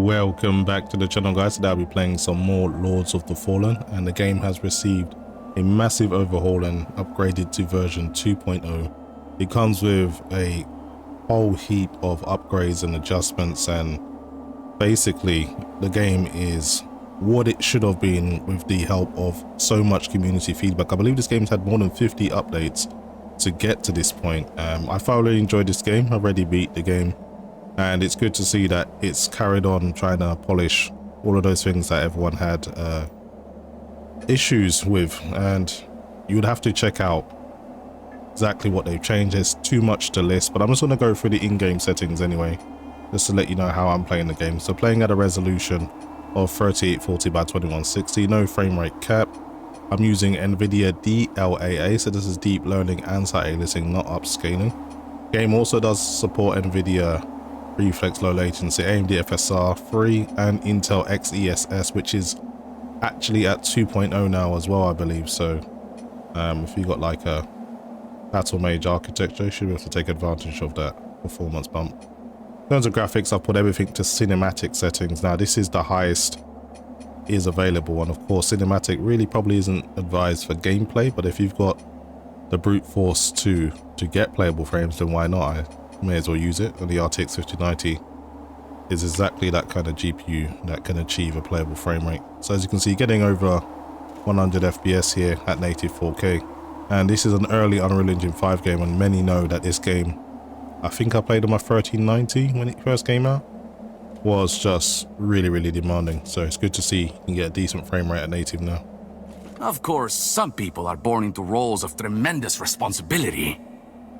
Welcome back to the channel, guys. Today I'll be playing some more Lords of the Fallen, and the game has received a massive overhaul and upgraded to version 2.0. It comes with a whole heap of upgrades and adjustments, and basically the game is what it should have been with the help of so much community feedback. I believe this game's had more than 50 updates to get to this point. I thoroughly enjoyed this game. I already beat the game, and it's good to see that it's carried on trying to polish all of those things that everyone had issues with, and you would have to check out exactly what they've changed. There's too much to list, but I'm just going to go through the in-game settings anyway, just to let you know how I'm playing the game. So playing at a resolution of 3840 by 2160, no frame rate cap. I'm using Nvidia DLAA, so this is deep learning anti-aliasing, not upscaling. Game also does support Nvidia reflex low latency, AMD FSR 3 and Intel XeSS, which is actually at 2.0 now as well, I believe. So if you got like a battle mage architecture, you should be able to take advantage of that performance bump. In terms of graphics, I've put everything to cinematic settings. Now this is the highest is available, and of course cinematic really probably isn't advised for gameplay, but if you've got the brute force to get playable frames, then why not? I may as well use it. And the RTX 5090 is exactly that kind of GPU that can achieve a playable frame rate. So as you can see, getting over 100 FPS here at native 4K, and this is an early Unreal Engine 5 game, and many know that this game, I think I played on my 1390 when it first came out, was just really demanding. So it's good to see you can get a decent frame rate at native now. Of course, some people are born into roles of tremendous responsibility.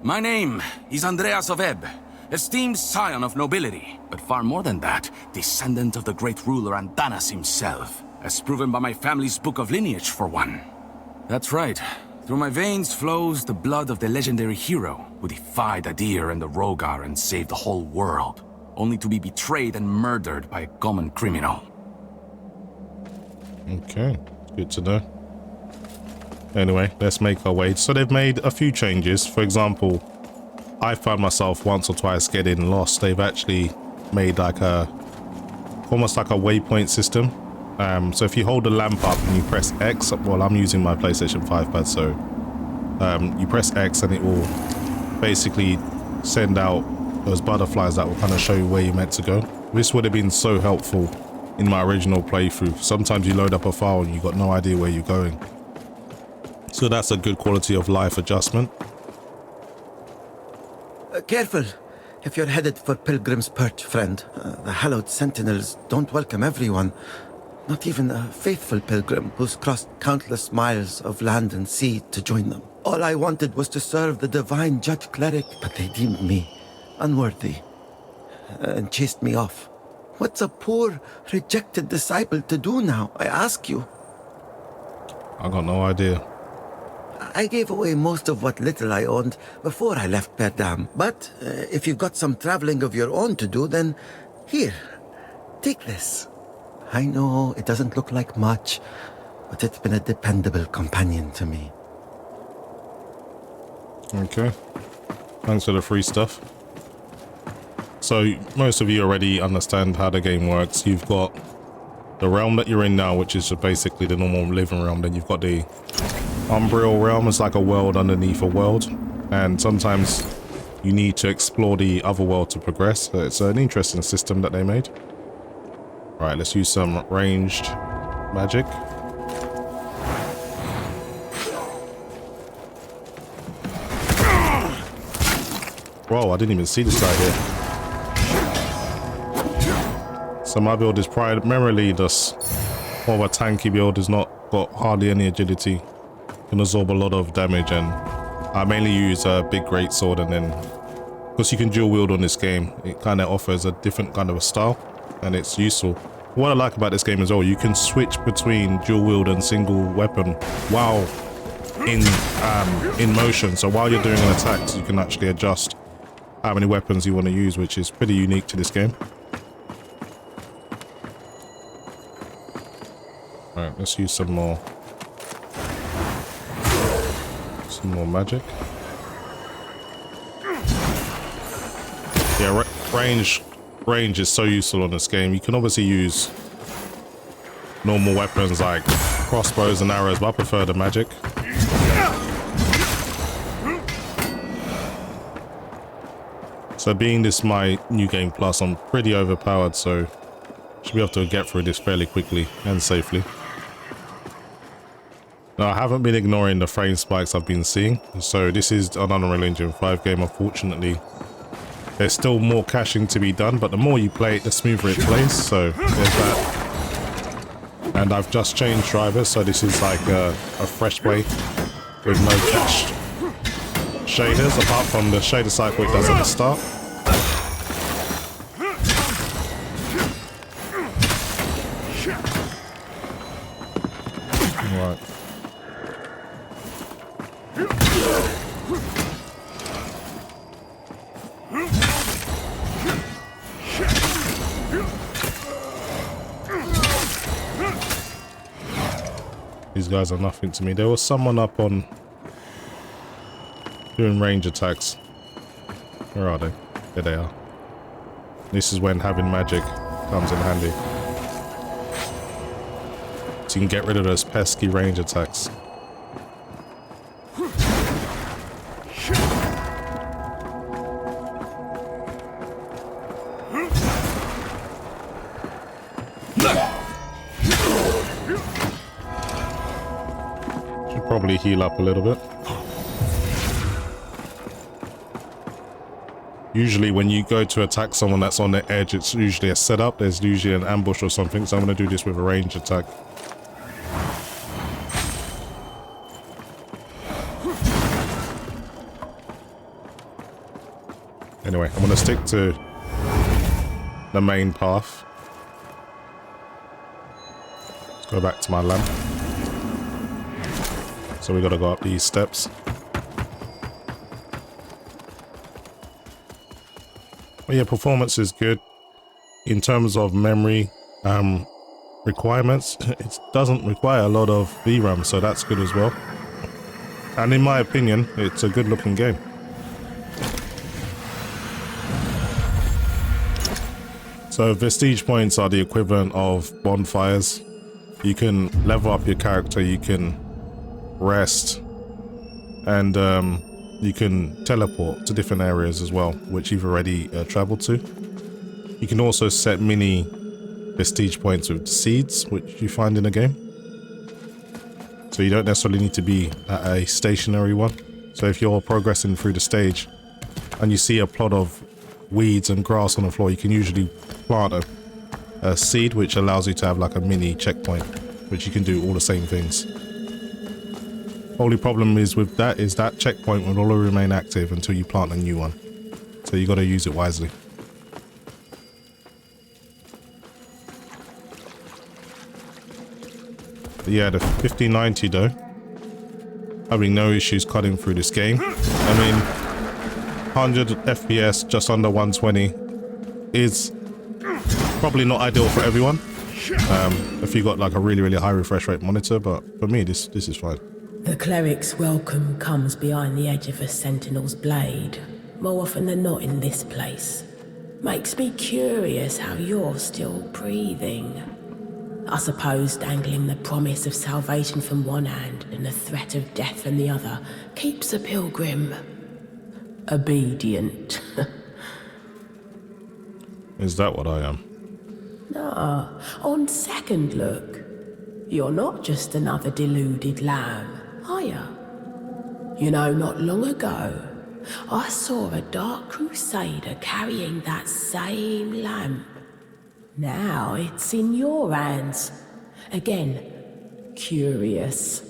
My name is Andreas of Ebb, esteemed scion of nobility, but far more than that, descendant of the great ruler Andanas himself, as proven by my family's book of lineage for one. That's right. Through my veins flows the blood of the legendary hero who defied Adir and the Rogar and saved the whole world, only to be betrayed and murdered by a common criminal. Okay, good to know. Anyway, let's make our way. So they've made a few changes. For example, I found myself once or twice getting lost. They've actually made like almost like a waypoint system. So if you hold the lamp up and you press X, well, I'm using my PlayStation 5 pad, so you press X and it will basically send out those butterflies that will kind of show you where you're meant to go. This would have been so helpful in my original playthrough. Sometimes you load up a file and you got no idea where you're going. So that's a good quality of life adjustment. Careful if you're headed for Pilgrim's Perch, friend. The hallowed sentinels don't welcome everyone. Not even a faithful pilgrim who's crossed countless miles of land and sea to join them. All I wanted was to serve the divine judge cleric, but they deemed me unworthy and chased me off. What's a poor, rejected disciple to do now, I ask you? I got no idea. I gave away most of what little I owned before I left Perdam. But if you've got some traveling of your own to do, then here, take this. I know it doesn't look like much, but it's been a dependable companion to me. Okay, thanks for the free stuff. So most of you already understand how the game works. You've got the realm that you're in now, which is basically the normal living realm. Then you've got the Umbral realm. It's like a world underneath a world, and sometimes you need to explore the other world to progress. So it's an interesting system that they made. All right, let's use some ranged magic. Whoa, I didn't even see this guy here. So my build is primarily just more of a tanky build. It's not got hardly any agility. Can absorb a lot of damage, and I mainly use a big great sword, and then because you can dual wield on this game, it kind of offers a different kind of a style, and it's useful. What I like about this game as well, you can switch between dual wield and single weapon while in motion. So while you're doing an attack, you can actually adjust how many weapons you want to use, which is pretty unique to this game. All right, let's use some more magic. Yeah, range range is so useful on this game. You can obviously use normal weapons like crossbows and arrows, but I prefer the magic. So being this my new game plus, I'm pretty overpowered, so should be able to get through this fairly quickly and safely. Now, I haven't been ignoring the frame spikes I've been seeing. So this is an Unreal Engine 5 game. Unfortunately, there's still more caching to be done, but the more you play it, the smoother it plays. So there's that. And I've just changed drivers, so this is like a fresh way with no cached shaders, apart from the shader cycle it does at the start. Right. These guys are nothing to me. There was someone up on doing range attacks. Where are they? There they are. This is when having magic comes in handy. So you can get rid of those pesky range attacks. Should probably heal up a little bit. Usually when you go to attack someone that's on the edge, it's usually a setup. There's usually an ambush or something, so I'm going to do this with a range attack. Anyway, I'm going to stick to the main path. Let's go back to my lamp. So we got to go up these steps. But yeah, performance is good. In terms of memory requirements, it doesn't require a lot of VRAM, so that's good as well. And in my opinion, it's a good looking game. So Vestige points are the equivalent of bonfires. You can level up your character, you can rest, and you can teleport to different areas as well, which you've already traveled to. You can also set mini Vestige points with seeds, which you find in the game. So you don't necessarily need to be at a stationary one. So if you're progressing through the stage and you see a plot of weeds and grass on the floor, you can usually plant a seed, which allows you to have like a mini checkpoint, which you can do all the same things. Only problem is with that is that checkpoint will only remain active until you plant a new one. So you got to use it wisely. But yeah, the 5090 though, having no issues cutting through this game. I mean, 100 FPS, just under 120 is probably not ideal for everyone. If you got like a really high refresh rate monitor, but for me, this is fine. The cleric's welcome comes behind the edge of a sentinel's blade, more often than not in this place. Makes me curious how you're still breathing. I suppose dangling the promise of salvation from one hand and the threat of death from the other keeps a pilgrim obedient. Is that what I am? Nah, on second look, you're not just another deluded lamb, are ya? You know, not long ago, I saw a dark crusader carrying that same lamp. Now it's in your hands. Again, curious.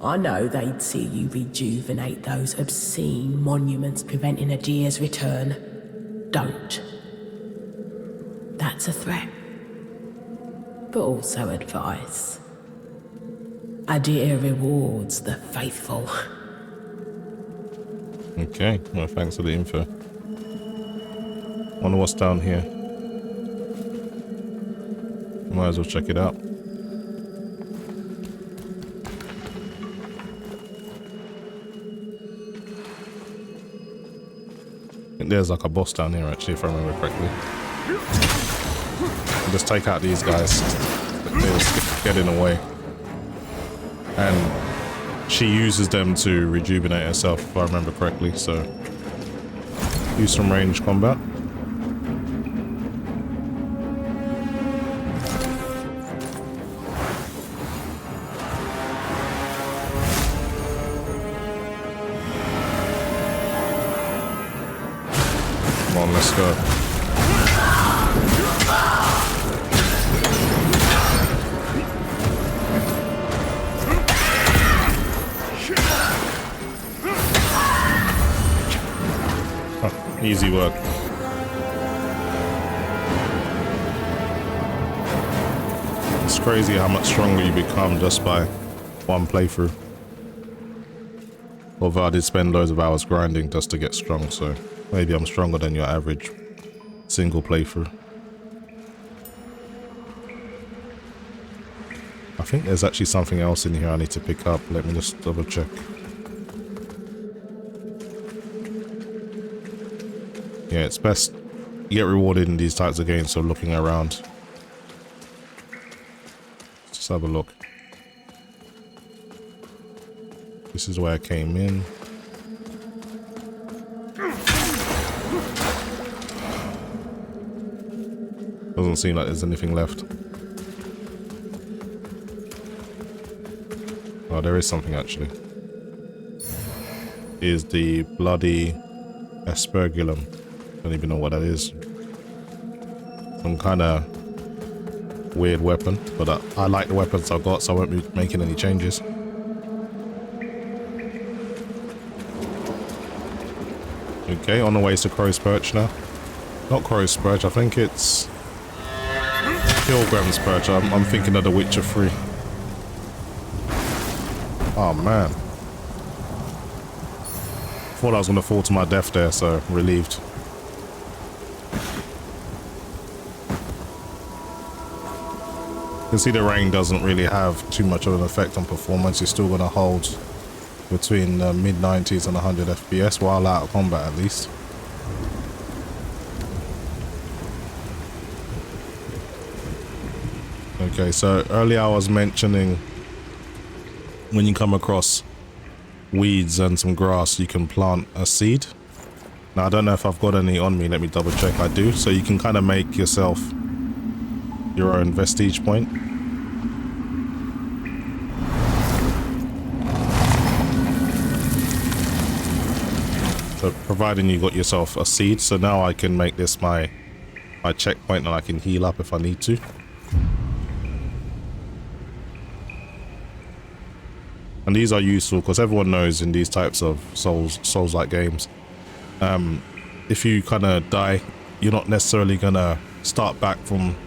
I know they'd see you rejuvenate those obscene monuments preventing a deer's return. Don't. That's a threat, but also advice. A deer rewards the faithful. Okay, well, thanks for the info. Wonder what's down here. Might as well check it out. I think there's like a boss down here actually, if I remember correctly. And just take out these guys. They'll get in the way. And she uses them to rejuvenate herself, if I remember correctly, so use some range combat. Come on, let's go. Easy work. It's crazy how much stronger you become just by one playthrough. Although I did spend loads of hours grinding just to get strong, so maybe I'm stronger than your average single playthrough. I think there's actually something else in here I need to pick up. Let me just double check. Yeah, it's best you get rewarded in these types of games, so looking around. Let's just have a look. This is where I came in. Doesn't seem like there's anything left. Oh, there is something actually. Is the bloody aspergillum. Don't even know what that is. Some kind of weird weapon, but I like the weapons I've got, so I won't be making any changes. Okay, on the way to Crow's Perch now. Not Crow's Perch, I think it's Pilgrim's Perch. I'm thinking of The Witcher 3. Oh man. Thought I was gonna fall to my death there, so relieved. You can see the rain doesn't really have too much of an effect on performance. You're still going to hold between mid-90s and 100 FPS while out of combat at least. Okay, so earlier I was mentioning when you come across weeds and some grass, you can plant a seed. Now I don't know if I've got any on me, let me double check. I do. So you can kind of make yourself your own vestige point. So providing you got yourself a seed, so now I can make this my checkpoint and I can heal up if I need to. And these are useful because everyone knows in these types of Souls-like games, if you kind of die, you're not necessarily gonna start back from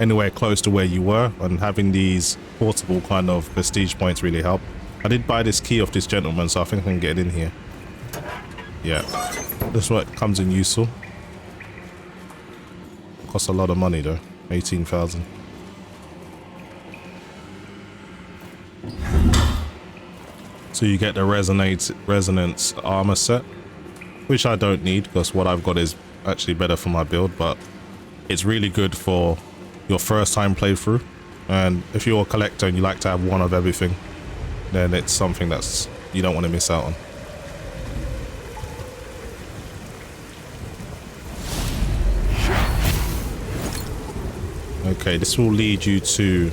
anywhere close to where you were, and having these portable kind of prestige points really help. I did buy this key off this gentleman, so I think I can get in here. Yeah, this is what comes in useful. Costs a lot of money though, 18,000. So you get the resonance armor set, which I don't need because what I've got is actually better for my build, but it's really good for your first time playthrough. And if you're a collector and you like to have one of everything, then it's something that's you don't want to miss out on. Okay, this will lead you to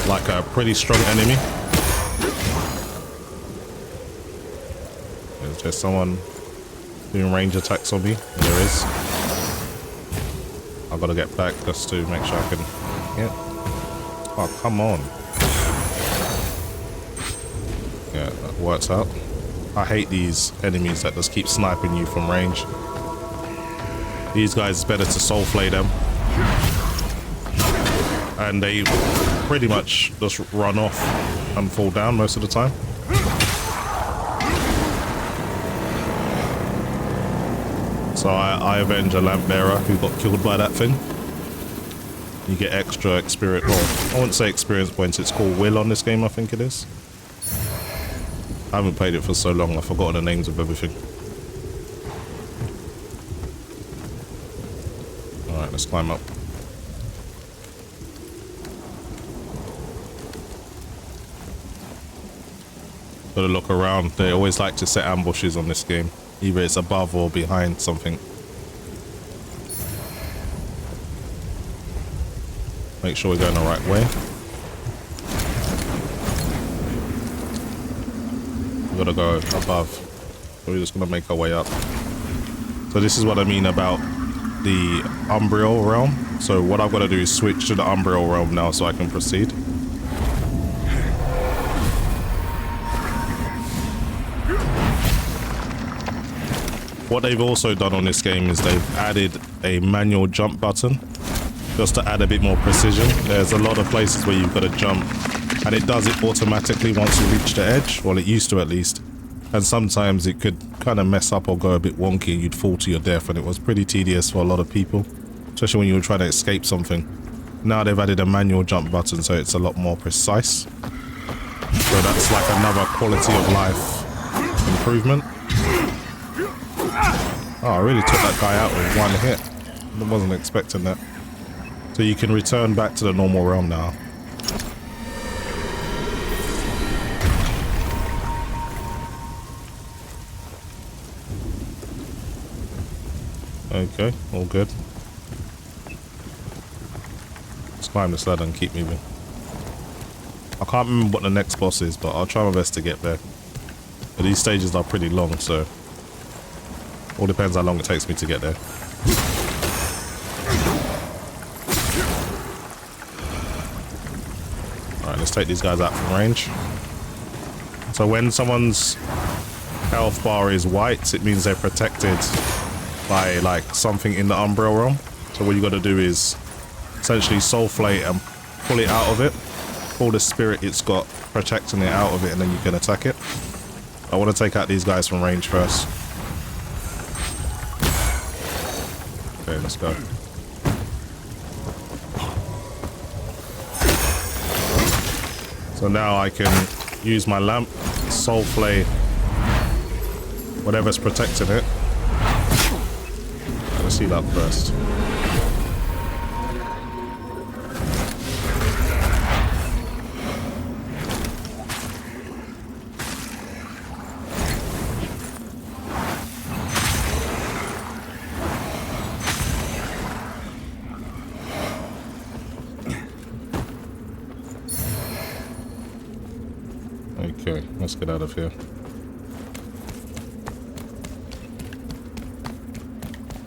like a pretty strong enemy. Is there someone doing range attacks on me? There is. I've got to get back just to make sure I can. Yeah. Oh, come on. Yeah, that works out. I hate these enemies that just keep sniping you from range. These guys, it's better to soul flay them. And they pretty much just run off and fall down most of the time. So I avenge a lamp bearer who got killed by that thing. You get extra experience, well, I wouldn't say experience points, it's called will on this game, I think it is. I haven't played it for so long, I've forgotten the names of everything. Let's climb up. Gotta look around. They always like to set ambushes on this game. Either it's above or behind something. Make sure we're going the right way. We gotta go above. So we're just gonna make our way up. So this is what I mean about the Umbral realm. So what I've got to do is switch to the Umbral realm now so I can proceed. What they've also done on this game is they've added a manual jump button just to add a bit more precision. There's a lot of places where you've got to jump and it does it automatically once you reach the edge. Well, it used to at least. And sometimes it could kind of mess up or go a bit wonky and you'd fall to your death, and it was pretty tedious for a lot of people, especially when you were trying to escape something. Now they've added a manual jump button so it's a lot more precise. So that's like another quality of life improvement. Oh, I really took that guy out with one hit. I wasn't expecting that. So you can return back to the normal realm now. Okay, all good. Let's climb this ladder and keep moving. I can't remember what the next boss is, but I'll try my best to get there. But these stages are pretty long, so all depends how long it takes me to get there. Alright, let's take these guys out from range. So when someone's health bar is white, it means they're protected by like something in the Umbral realm. So what you got to do is essentially soul flate and pull it out of it. Pull the spirit it's got protecting it out of it, and then you can attack it. I want to take out these guys from range first. Okay, let's go. So now I can use my lamp, soul flay whatever's protecting it. Let's see that first. Okay, let's get out of here.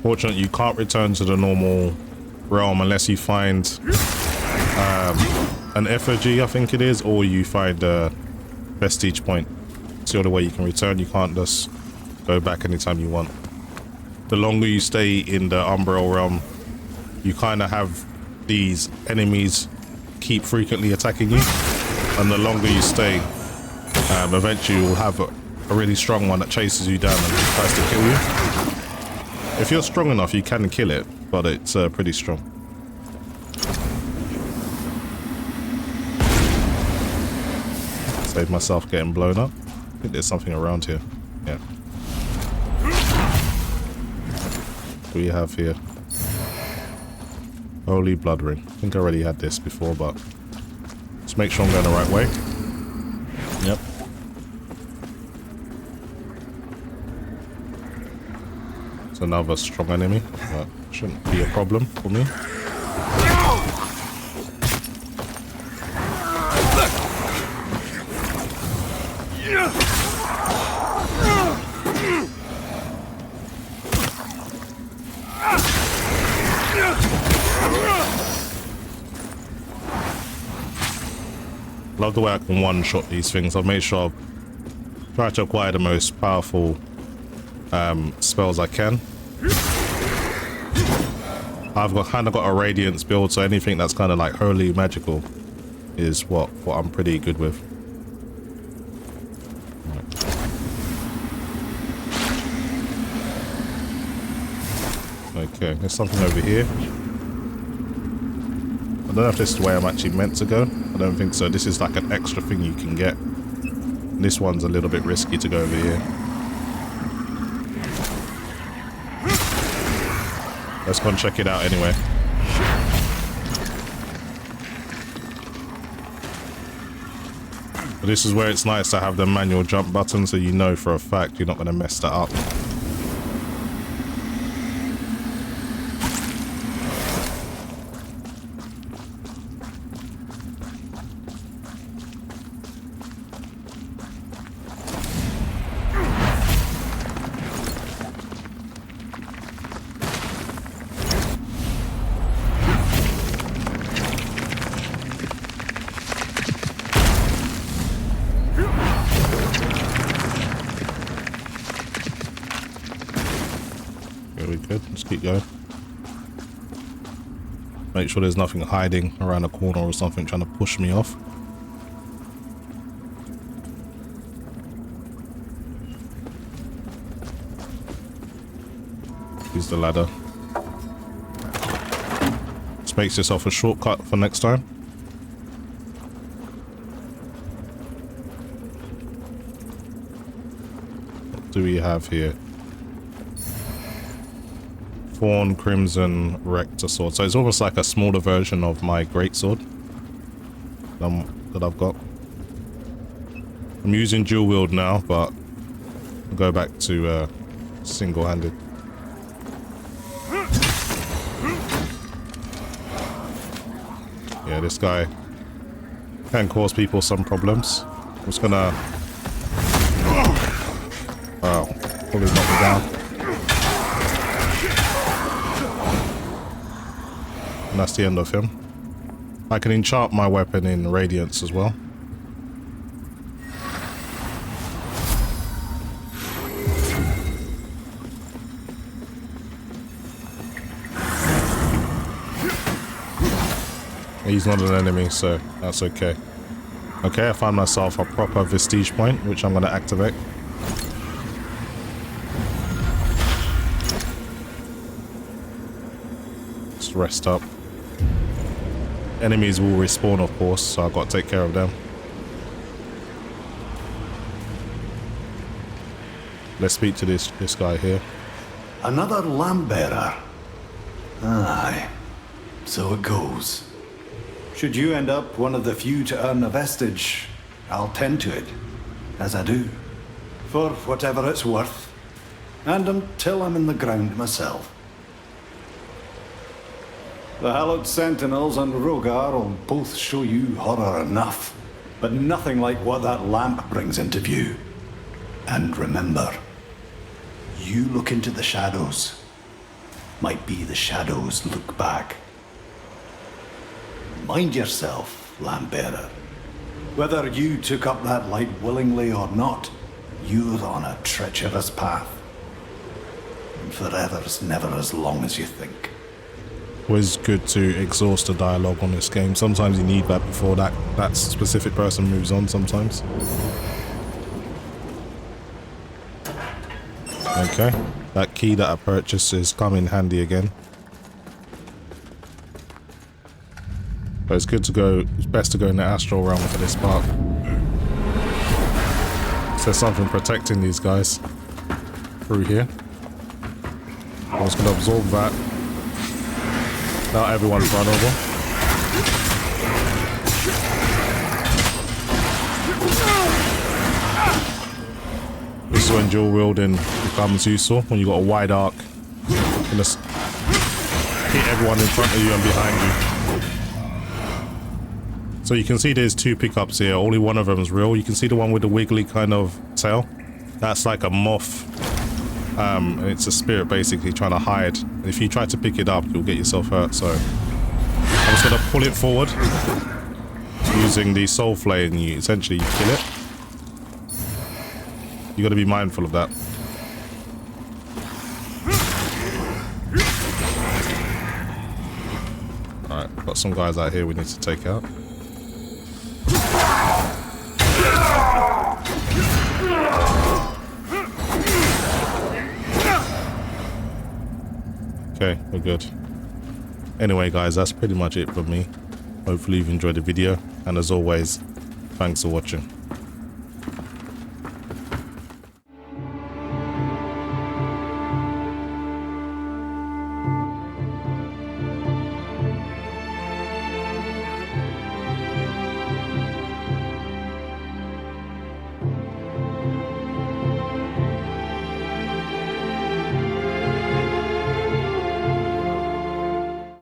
Fortunately, you can't return to the normal realm unless you find an effigy, I think it is, or you find a prestige point. It's the only way you can return. You can't just go back anytime you want. The longer you stay in the Umbral realm, you kind of have these enemies keep frequently attacking you, and the longer you stay, eventually you'll have a really strong one that chases you down and tries to kill you. If you're strong enough, you can kill it, but it's pretty strong. Save myself getting blown up. I think there's something around here. Yeah. What do we have here? Holy blood ring. I think I already had this before, but just make sure I'm going the right way. Yep. It's another strong enemy, but shouldn't be a problem for me. Love the way I can one-shot these things. I've made sure I've tried to acquire the most powerful spells I can. I've kind of got a radiance build, so anything that's kind of like holy magical is what I'm pretty good with. Okay, there's something over here. I don't know if this is the way I'm actually meant to go. I don't think so. This is like an extra thing you can get. This one's a little bit risky to go over here. Let's go and check it out anyway. But this is where it's nice to have the manual jump button, so you know for a fact you're not going to mess that up. Let's keep going. Make sure there's nothing hiding around the corner or something trying to push me off. Use the ladder. This makes yourself a shortcut for next time. What do we have here? Fawn Crimson Rector Sword. So it's almost like a smaller version of my greatsword that I've got. I'm using dual wield now, but I'll go back to single-handed. Yeah, this guy can cause people some problems. I'm just gonna... Wow, probably knock me down. And that's the end of him. I can enchant my weapon in Radiance as well. He's not an enemy, so that's okay. Okay, I find myself a proper Vestige point, which I'm going to activate. Just rest up. Enemies will respawn, of course, so I've got to take care of them. Let's speak to this guy here. Another lamp bearer. Aye, so it goes. Should you end up one of the few to earn a vestige, I'll tend to it, as I do, for whatever it's worth, and until I'm in the ground myself. The hallowed sentinels and Rogar will both show you horror enough, but nothing like what that lamp brings into view. And remember, you look into the shadows, might be the shadows look back. Mind yourself, lamp-bearer. Whether you took up that light willingly or not, you're on a treacherous path. And forever's never as long as you think. Always good to exhaust the dialogue on this game. Sometimes you need that before that specific person moves on sometimes. Okay, that key that I purchased has come in handy again. But it's good to go, it's best to go in the astral realm for this part. So there's something protecting these guys through here. I'm just going to absorb that. Now everyone's vulnerable. This is when dual wielding becomes useful, when you got a wide arc. You can just hit everyone in front of you and behind you. So you can see there's two pickups here, only one of them is real. You can see the one with the wiggly kind of tail. That's like a moth. It's a spirit basically trying to hide. If you try to pick it up, you'll get yourself hurt. So I'm just going to pull it forward using the soul flay, and you essentially kill it. You got to be mindful of that. Alright, got some guys out here we need to take out. Okay, we're good. Anyway guys, that's pretty much it from me. Hopefully you've enjoyed the video, and as always, thanks for watching.